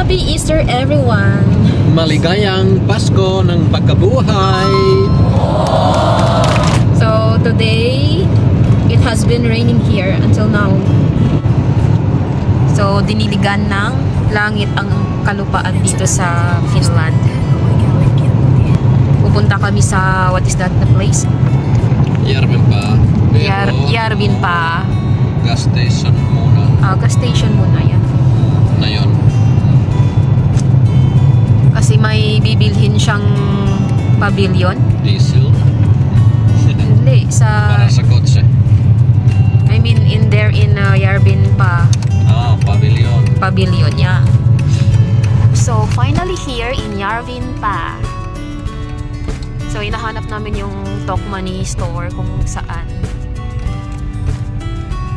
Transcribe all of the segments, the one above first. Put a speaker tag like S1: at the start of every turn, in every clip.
S1: Happy Easter everyone!
S2: Maligayang Pasko ng pagkabuhay!
S1: So today, it has been raining here until now. So diniligan ng langit ang kalupaan dito sa Finland. Pupunta kami sa, what is that the place?
S2: Järvenpää.
S1: Järvenpää.
S2: Gas station muna.
S1: Gas station muna yan.
S2: Na yun.
S1: Kasi may bibilhin siyang pavilion.
S2: Diesel.
S1: Hindi, sa...
S2: Para sa kotse.
S1: I mean, in Järvenpää.
S2: Pavilion.
S1: Pavilion, yeah. So, finally here in Järvenpää. So, hinahanap namin yung Tokmanni store kung saan.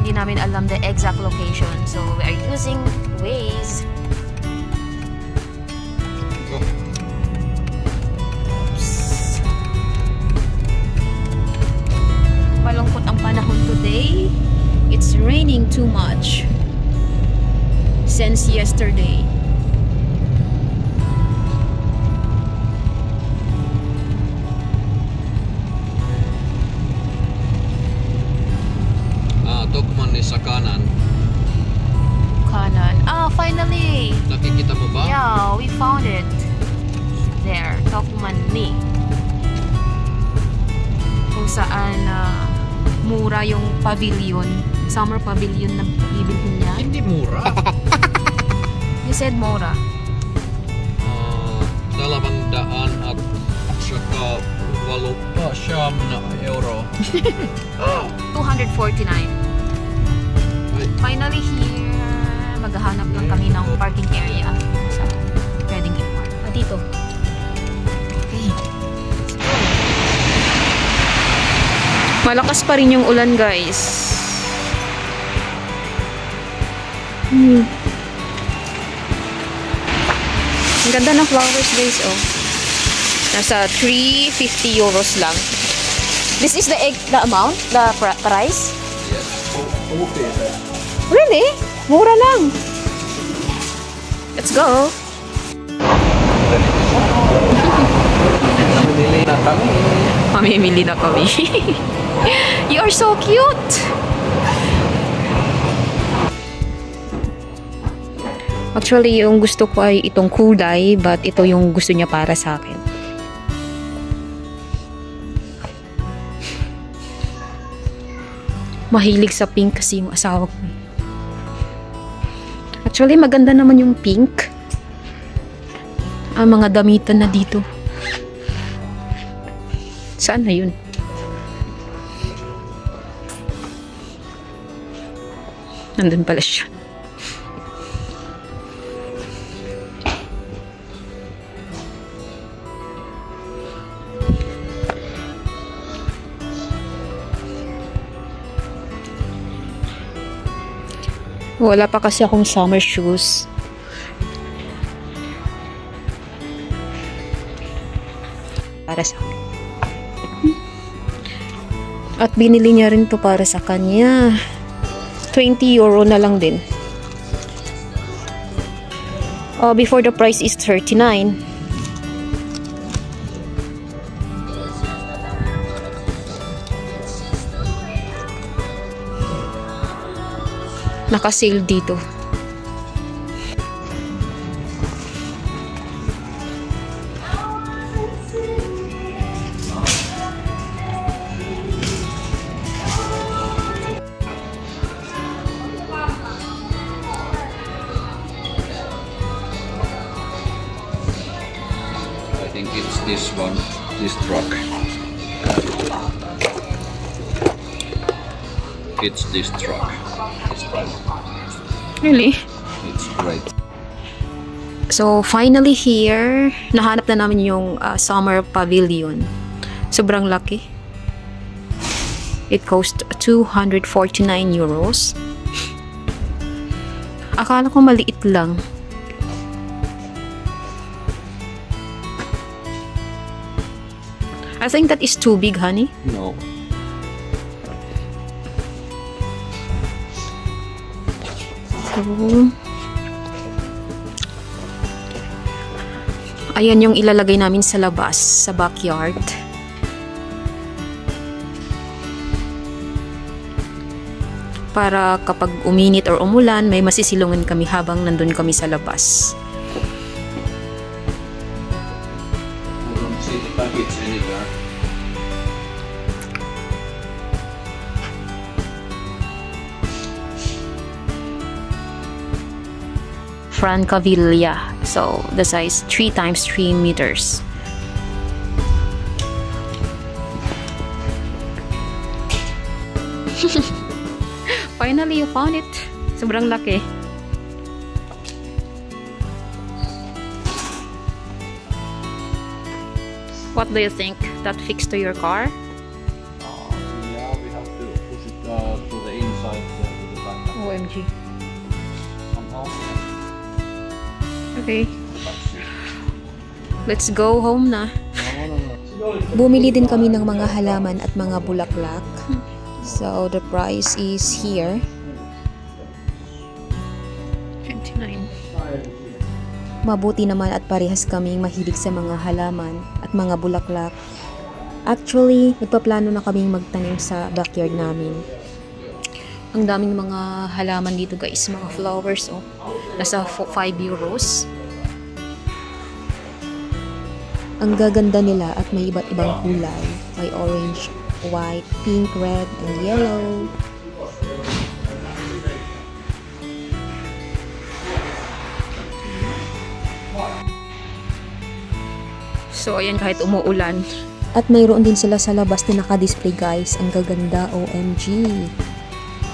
S1: Hindi namin alam the exact location. So, we are using Waze. Malungkot ang panahon today. It's raining too much since yesterday.
S2: Tokmanni sa kanan.
S1: Kanan. Finally!
S2: Nakikita mo ba?
S1: Yeah, we found it. There, Tokmanni. Kung saan mura yung pavilion. Summer pavilion na bibilhin niya.
S2: Hindi mura.
S1: You said mura.
S2: 200 at saka siyam na euro.
S1: 249. Finally here, maghahanap lang kami ng parking area sa pwedeng i-park. Dito. Okay. Malakas pa rin yung ulan, guys. Ang ganda ng flowers, guys, oh. Nasa 350 euros lang. This is the amount? The price?
S2: Yes. Okay.
S1: Really? Mura lang. Let's go.
S2: Mamimili na kami.
S1: Mamimili na kami. You are so cute. Actually, yung gusto ko ay itong kulay, but ito yung gusto niya para sa akin. Mahilig sa pink kasi yung asawa ko. Actually, maganda naman yung pink. Ang mga damitan na dito. Saan na yun? Nandun pala siya. Wala pa kasi akong summer shoes. Para sa akin. At binili niya rin to para sa kanya. 20 euro na lang din. Before the price is 39. Naka-sale dito.
S2: I think it's this one, this truck. It's this truck. It's right.
S1: Really?
S2: It's great.
S1: So, finally here, nahanap na namin yung summer pavilion. Sobrang laki. It cost 249 euros. Akala ko maliit lang. I think that is too big, honey.
S2: No.
S1: So, Ayan yung ilalagay namin sa labas, sa backyard. Para kapag uminit or umulan, may masisilungan kami habang nandun kami sa labas.
S2: I don't see the package anywhere.
S1: Francavilla. So, the size 3 times 3 meters. Finally, you found it. Sobrang laki. What do you think? That fixed to your car?
S2: Yeah, we have to push it to the inside with the back.
S1: OMG.
S2: Somehow.
S1: Okay. Let's go home na.
S2: No.
S3: Bumili din kami ng mga halaman at mga bulaklak. So, the price is here.
S1: 29.
S3: Mabuti naman at parehas kaming mahilig sa mga halaman at mga bulaklak. Actually, nagpaplano na kaming magtanim sa backyard namin.
S1: Ang daming mga halaman dito guys, mga flowers oh. Nasa 5 euros.
S3: Ang gaganda nila at may iba't ibang kulay. May orange, white, pink, red, and yellow.
S1: So ayan, kahit umuulan.
S3: At mayroon din sila sa labas na naka-display guys. Ang gaganda, OMG.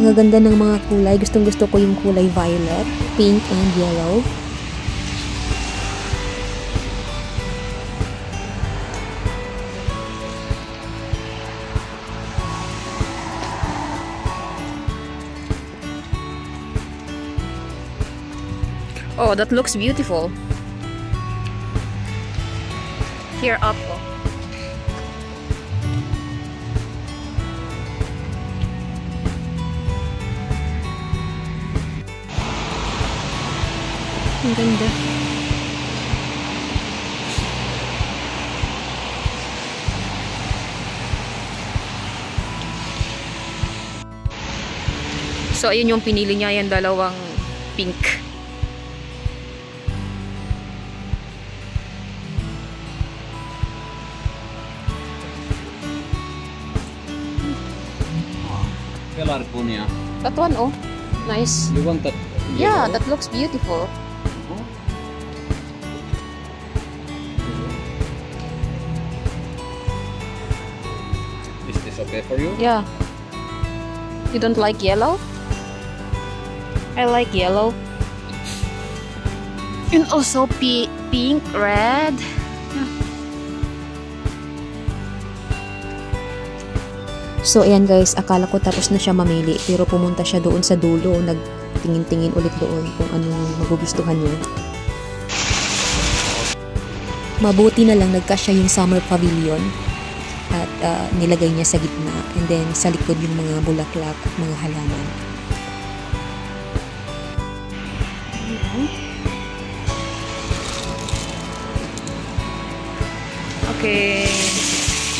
S3: Ang gaganda ng mga kulay. Gustong gusto ko yung kulay violet, pink, and yellow.
S1: Oh, that looks beautiful. Here up oh. Ang ganda. So, ayun yung pinili niya, yung dalawang pink.
S2: Pelargonia.
S1: That one, oh. Nice.
S2: You want that?
S1: Yeah,
S2: yellow?
S1: that looks beautiful.
S2: Is this okay for you?
S1: Yeah. You don't like yellow? I like yellow. And also pink, red.
S3: So, ayan guys, akala ko tapos na siya mamili. Pero pumunta siya doon sa dulo. Nagtingin-tingin ulit doon kung anong magugustuhan niya. Mabuti na lang nagkasya yung summer pavilion. At nilagay niya sa gitna. And then, sa likod yung mga bulaklak at mga halaman.
S1: Okay.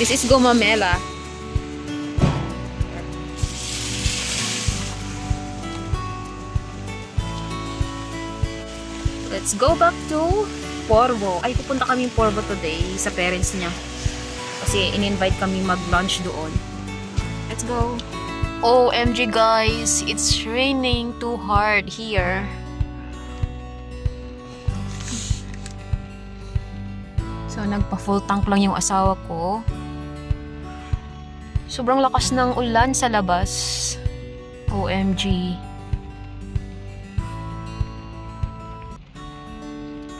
S1: This is gomamela. Let's go back to Porvo. Ay, pupunta kami Porvo today sa parents niya. Kasi in-invite kami mag-lunch doon. Let's go. OMG guys, it's raining too hard here. So, nagpa-full tank lang yung asawa ko. Sobrang lakas ng ulan sa labas. OMG.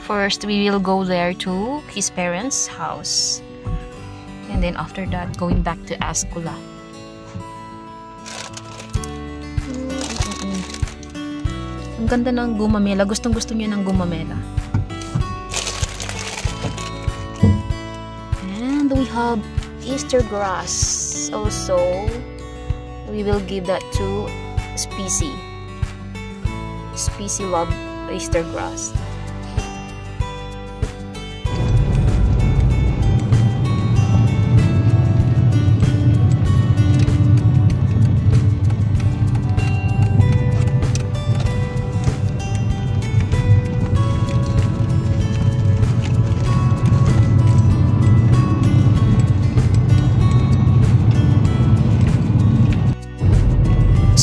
S1: First, we will go there to his parents' house. And then after that, going back to Ascula. Ang ganda ng gumamela. Gustong-gusto niya ng gumamela. And we have Easter grass. Also, we will give that to Specy. Specy love Easter grass.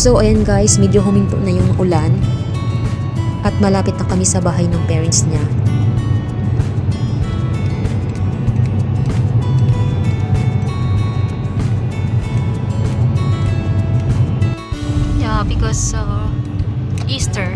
S3: So ayan guys, medyo huminto na yung ulan at malapit na kami sa bahay ng parents niya.
S1: Yeah, because Easter.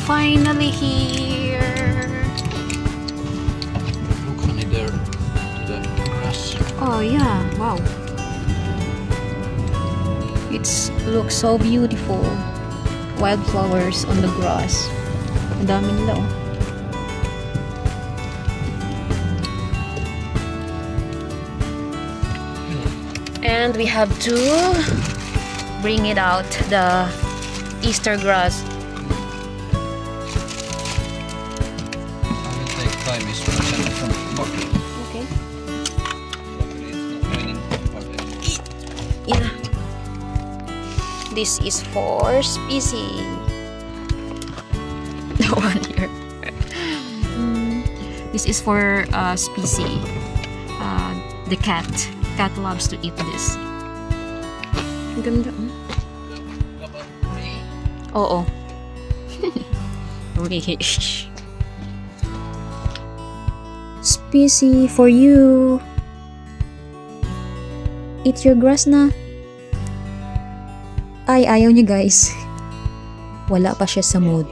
S1: Finally here.
S2: Look, honey, there to the grass.
S1: Oh yeah, wow. It looks so beautiful. Wildflowers on the grass. Ang dami nila oh. And we have to bring it out, the Easter grass.
S2: I will take time is from bucket.
S1: Okay.
S2: Luckily it's not raining hardly.
S1: Yeah. This is for Specy. The one here. This is for Specy. The cat. Cat loves to eat this. Ang ganda. Oo. Umihish.
S3: Specy, for you. Eat your grass na. Ay, ayaw niya guys. Wala pa siya sa mood.